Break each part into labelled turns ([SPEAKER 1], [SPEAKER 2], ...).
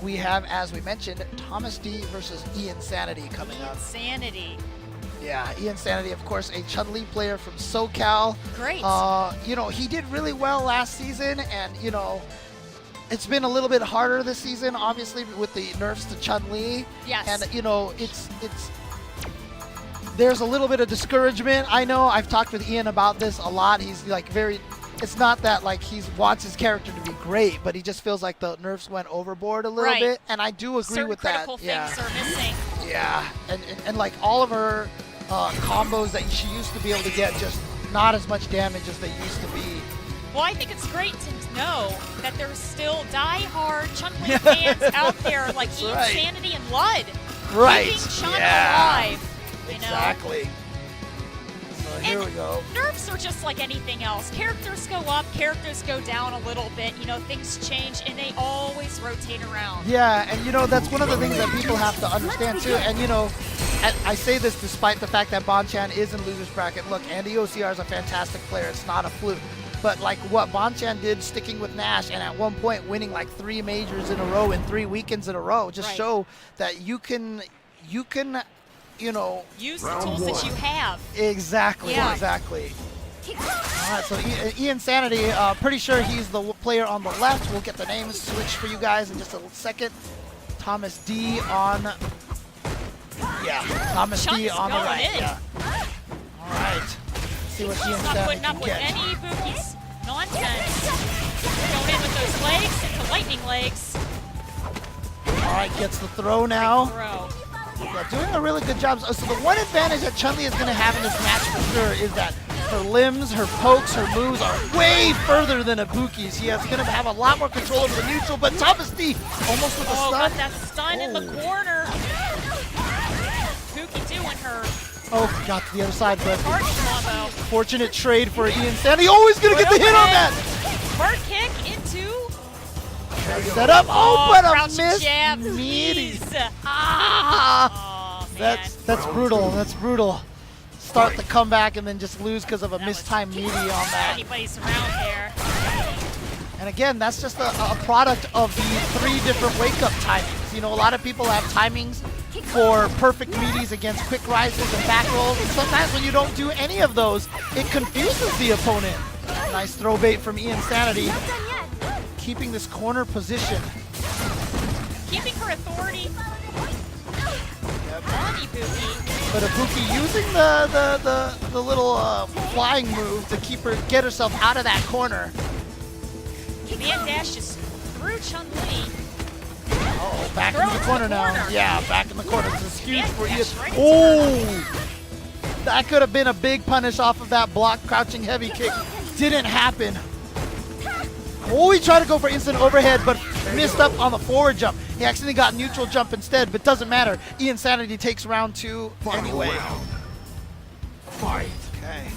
[SPEAKER 1] we have, as we mentioned, Thomas D versus Iansanity coming up.
[SPEAKER 2] Iansanity.
[SPEAKER 1] Yeah, Iansanity, of course, a Chun-Li player from SoCal.
[SPEAKER 2] Great.
[SPEAKER 1] You know, he did really well last season, and, you know, it's been a little bit harder this season, obviously, with the nerfs to Chun-Li.
[SPEAKER 2] Yes.
[SPEAKER 1] And, you know, there's a little bit of discouragement. I know I've talked with Ian about this a lot. He's like it's not that like he wants his character to be great, but he just feels like the nerfs went overboard a little bit. And I do agree with that.
[SPEAKER 2] Certain critical things are missing.
[SPEAKER 1] Yeah, and like all of her combos that she used to be able to get, just not as much damage as they used to be.
[SPEAKER 2] Well, I think it's great to know that there's still die-hard Chun-Li fans out there like Iansanity and Lud. Keeping Chun alive.
[SPEAKER 1] Exactly. So here we go.
[SPEAKER 2] Nerfs are just like anything else. Characters go up, characters go down a little bit. You know, things change, and they always rotate around.
[SPEAKER 1] Yeah, and you know, that's one of the things that people have to understand too. And you know, I say this despite the fact that Bonchan is in loser's bracket. Look, Andy OCR is a fantastic player. It's not a fluke. But like what Bonchan did sticking with Nash and at one point winning like 3 majors in a row in 3 weekends in a row just show that you can, you know,
[SPEAKER 2] use the tools that you have.
[SPEAKER 1] Exactly, exactly. All right, so Iansanity, pretty sure he's the player on the left. We'll get the names switched for you guys in just a second. Thomas D on, Thomas D on the right. Yeah. All right, let's see what Iansanity
[SPEAKER 2] not putting up
[SPEAKER 1] can
[SPEAKER 2] with
[SPEAKER 1] get.
[SPEAKER 2] any Ibuki's nonsense. Going in with those legs into lightning legs.
[SPEAKER 1] All right, gets the throw now.
[SPEAKER 2] Throw.
[SPEAKER 1] Yeah, doing a really good job. So the one advantage that Chun-Li is going to have in this match for sure is that her limbs, her pokes, her moves are way further than Ibuki's. He is going to have a lot more control over the neutral, but Thomas D almost with a stun.
[SPEAKER 2] Got that stun in the corner. Ibuki doing her.
[SPEAKER 1] Oh, got to the other side, but
[SPEAKER 2] hard combo.
[SPEAKER 1] Fortunate trade for Iansanity. Always going to get the hit on that.
[SPEAKER 2] Hard kick into.
[SPEAKER 1] Set up. Oh, but a miss.
[SPEAKER 2] Jab,
[SPEAKER 1] meaty.
[SPEAKER 2] Oh,
[SPEAKER 1] that's brutal. That's brutal. Start the comeback and then just lose because of a mistimed meaty on that.
[SPEAKER 2] Anybody's around there.
[SPEAKER 1] And again, that's just a product of the 3 different wake-up timings. You know, a lot of people have timings for perfect meaties against quick rises and back rolls, and sometimes when you don't do any of those, it confuses the opponent. Nice throw bait from Iansanity, keeping this corner position.
[SPEAKER 2] Keeping her authority on Ibuki.
[SPEAKER 1] But Ibuki using the little flying move to get herself out of that corner.
[SPEAKER 2] Man dash just through Chun-Li.
[SPEAKER 1] Oh, back in the corner now. Yeah, back in the corner. This is huge for Ian.
[SPEAKER 2] Right,
[SPEAKER 1] oh! That could have been a big punish off of that block crouching heavy kick. Didn't happen. Oh, he tried to go for instant overhead, but missed up on the forward jump. He actually got neutral jump instead, but doesn't matter. Iansanity takes round 2 anyway.
[SPEAKER 3] Fight.
[SPEAKER 1] Okay.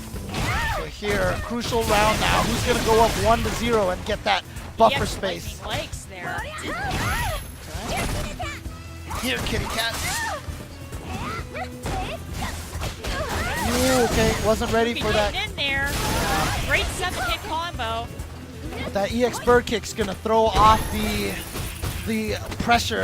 [SPEAKER 1] So here, crucial round now. Who's going to go up 1-0 and get that buffer space?
[SPEAKER 2] Legs there.
[SPEAKER 1] Here, kitty cat. Ooh, okay, wasn't ready for that.
[SPEAKER 2] In there. Great 7-hit combo.
[SPEAKER 1] That EX bird kick's gonna throw off the pressure,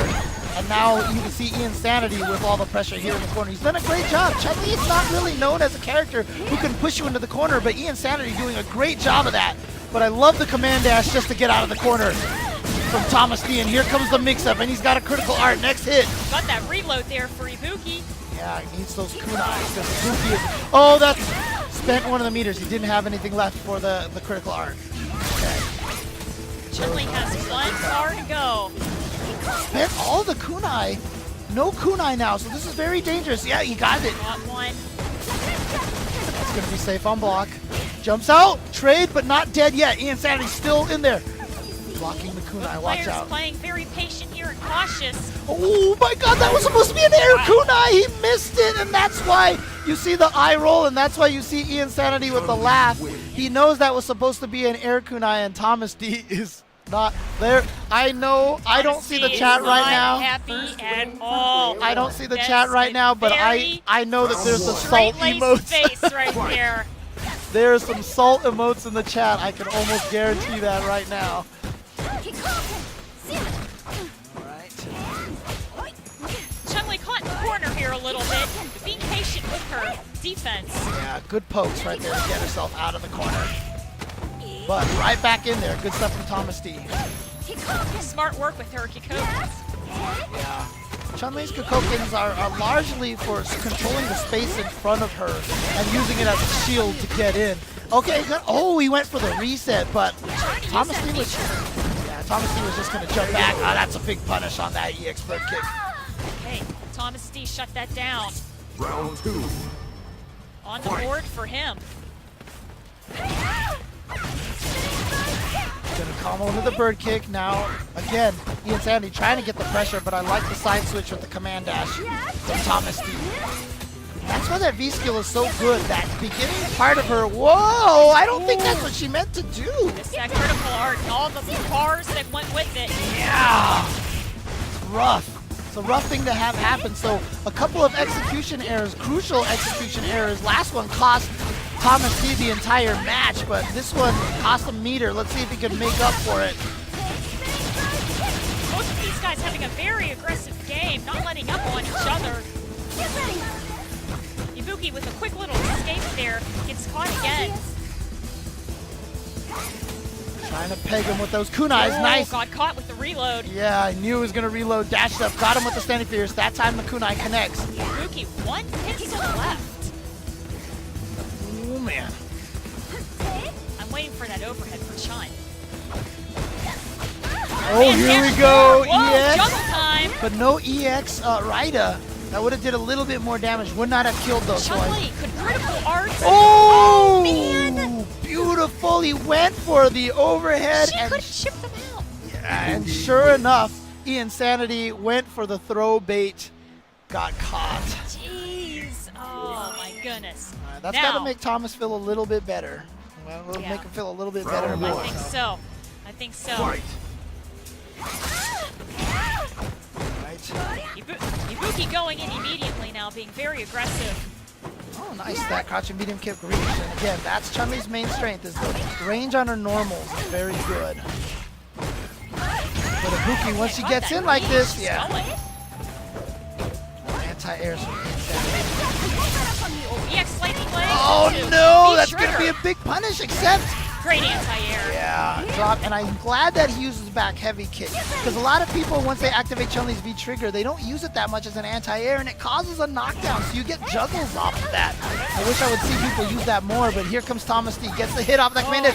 [SPEAKER 1] and now you can see Iansanity with all the pressure here in the corner. He's done a great job. Chun-Li is not really known as a character who can push you into the corner, but Iansanity doing a great job of that. But I love the command dash just to get out of the corner from Thomas D, and here comes the mix-up, and he's got a critical art. Next hit.
[SPEAKER 2] Got that reload there for Ibuki.
[SPEAKER 1] Yeah, he needs those kunais, because Ibuki is... Oh, that's spent one of the meters. He didn't have anything left for the critical art. Okay.
[SPEAKER 2] Chun-Li has 1 bar to go.
[SPEAKER 1] Spent all the kunai. No kunai now, so this is very dangerous. Yeah, he got it.
[SPEAKER 2] Got one.
[SPEAKER 1] It's going to be safe on block. Jumps out. Trade, but not dead yet. Iansanity still in there. Blocking the kunai. Watch out.
[SPEAKER 2] Playing very patient here and cautious.
[SPEAKER 1] Oh my god, that was supposed to be an air kunai. He missed it, and that's why you see the eye roll, and that's why you see Iansanity with the laugh. He knows that was supposed to be an air kunai, and Thomas D is not there. I know. I don't see the chat right now.
[SPEAKER 2] Happy at all.
[SPEAKER 1] I don't see the chat right now, but I know that there's some salt emotes.
[SPEAKER 2] Face right there.
[SPEAKER 1] There's some salt emotes in the chat. I can almost guarantee that right now. Alright.
[SPEAKER 2] her defense.
[SPEAKER 1] Yeah, good pokes right there to get herself out of the corner. But right back in there. Good stuff from Thomas D.
[SPEAKER 2] Smart work with her Kikoken.
[SPEAKER 1] Yeah. Chun-Li's Kokokens are largely for controlling the space in front of her and using it as a shield to get in. Okay, good. Oh, he went for the reset, but Thomas D was just going to jump back. Oh, that's a big punish on that EX bird kick.
[SPEAKER 2] Okay, Thomas D shut that down.
[SPEAKER 3] Round 2.
[SPEAKER 2] On the board for him.
[SPEAKER 1] Gonna combo into the bird kick. Now, again, Iansanity trying to get the pressure, but I like the side switch with the command dash from Thomas D. That's why that V skill is so good. That beginning part of her, whoa, I don't think that's what she meant to do.
[SPEAKER 2] It's that critical art and all the bars that went with it.
[SPEAKER 1] Yeah, it's rough. It's a rough thing to have happen. So a couple of execution errors, crucial execution errors. Last one cost Thomas D the entire match, but this one cost him meter. Let's see if he can make up for it.
[SPEAKER 2] Both of these guys having a very aggressive game, not letting up on each other. Ibuki with a quick little escape there, gets caught again.
[SPEAKER 1] Trying to peg him with those kunais. Nice.
[SPEAKER 2] Got caught with the reload.
[SPEAKER 1] Yeah, I knew he was going to reload. Dashed up, got him with the standing fierce. That time the kunai connects.
[SPEAKER 2] Ibuki, 1 pixel left.
[SPEAKER 1] Oh, man.
[SPEAKER 2] I'm waiting for that overhead for Chun.
[SPEAKER 1] Oh, here we go.
[SPEAKER 2] Whoa,
[SPEAKER 1] EX.
[SPEAKER 2] juggle time.
[SPEAKER 1] But no EX Raida. That would have did a little bit more damage. Would not have killed those ones.
[SPEAKER 2] Chun-Li could critical art.
[SPEAKER 1] Oh,
[SPEAKER 2] man.
[SPEAKER 1] Beautiful. He went for the overhead.
[SPEAKER 2] She
[SPEAKER 1] and
[SPEAKER 2] could chip them out.
[SPEAKER 1] Yeah, and sure enough, Iansanity went for the throw bait. Got caught.
[SPEAKER 2] Jeez. Oh, my goodness.
[SPEAKER 1] That's got to make Thomas feel a little bit better. Well, it'll make him feel a little bit better.
[SPEAKER 2] I think so. I think so.
[SPEAKER 3] Fight.
[SPEAKER 1] Right.
[SPEAKER 2] Ibuki going in immediately now, being very aggressive.
[SPEAKER 1] Oh, nice. That crouching medium kick reach. And again, that's Chun-Li's main strength, is the range on her normals is very good. But Ibuki, once she gets in like this, yeah. Anti-airs from
[SPEAKER 2] EX lightning leg.
[SPEAKER 1] Oh no, that's going to be a big punish, except...
[SPEAKER 2] Great anti-air.
[SPEAKER 1] Yeah, drop, and I'm glad that he uses back heavy kick. Because a lot of people, once they activate Chun-Li's V-Trigger, they don't use it that much as an anti-air, and it causes a knockdown, so you get juggles off of that. I wish I would see people use that more, but here comes Thomas D. Gets the hit off that command.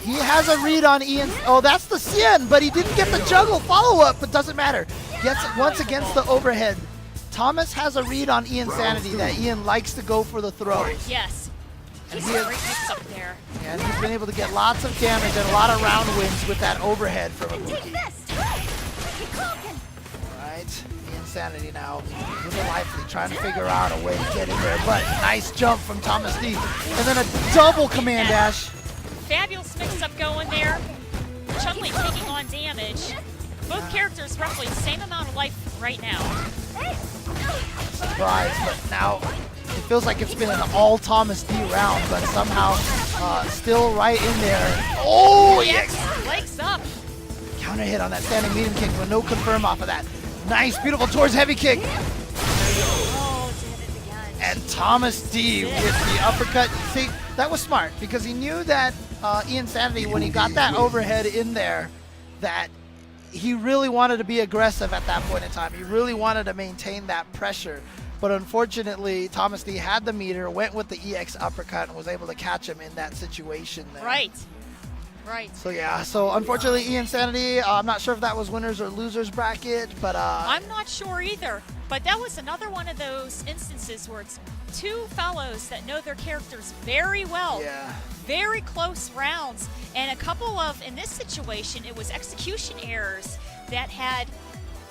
[SPEAKER 1] He has a read on Ian. Oh, that's the Cien, but he didn't get the juggle follow-up, but doesn't matter. Gets it once against the overhead. Thomas has a read on Iansanity that Ian likes to go for the throws.
[SPEAKER 2] Yes.
[SPEAKER 1] And
[SPEAKER 2] He's a great mix up there.
[SPEAKER 1] And he's been able to get lots of damage and a lot of round wins with that overhead from Ibuki. Right, Iansanity now with a life lead, trying to figure out a way to get in there. But nice jump from Thomas D. And then a double command dash.
[SPEAKER 2] Fabulous mix-up going there. Chun-Li taking on damage. Both characters roughly the same amount of life right now.
[SPEAKER 1] Surprise, but now it feels like it's been an all Thomas D round, but somehow still right in there. Oh, yes!
[SPEAKER 2] Legs up.
[SPEAKER 1] Counter hit on that standing medium kick, but no confirm off of that. Nice, beautiful towards heavy kick.
[SPEAKER 2] Oh, did it again.
[SPEAKER 1] And Thomas D with the uppercut. See, that was smart because he knew that Iansanity, when he got that overhead in there, that he really wanted to be aggressive at that point in time. He really wanted to maintain that pressure. But unfortunately, Thomas D had the meter, went with the EX uppercut, and was able to catch him in that situation there.
[SPEAKER 2] Right. Right.
[SPEAKER 1] So yeah, so unfortunately Iansanity, I'm not sure if that was winners or losers bracket, but
[SPEAKER 2] I'm not sure either. But that was another one of those instances where it's two fellows that know their characters very well.
[SPEAKER 1] Yeah.
[SPEAKER 2] Very close rounds. And a couple of, in this situation, it was execution errors that had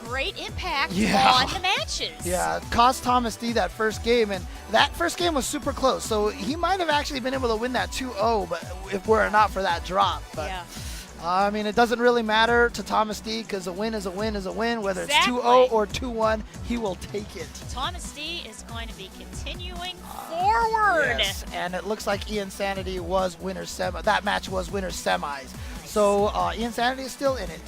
[SPEAKER 2] great impact on the matches.
[SPEAKER 1] Yeah, it cost Thomas D that first game, and that first game was super close. So he might have actually been able to win that 2-0, but if were it not for that drop. But
[SPEAKER 2] yeah.
[SPEAKER 1] I mean, it doesn't really matter to Thomas D because a win is a win is a win. Whether it's 2-0 or 2-1, he will take it.
[SPEAKER 2] Thomas D is going to be continuing forward.
[SPEAKER 1] Yes, and it looks like Iansanity was winner's semi. That match was winner's semis. So Iansanity is still in it.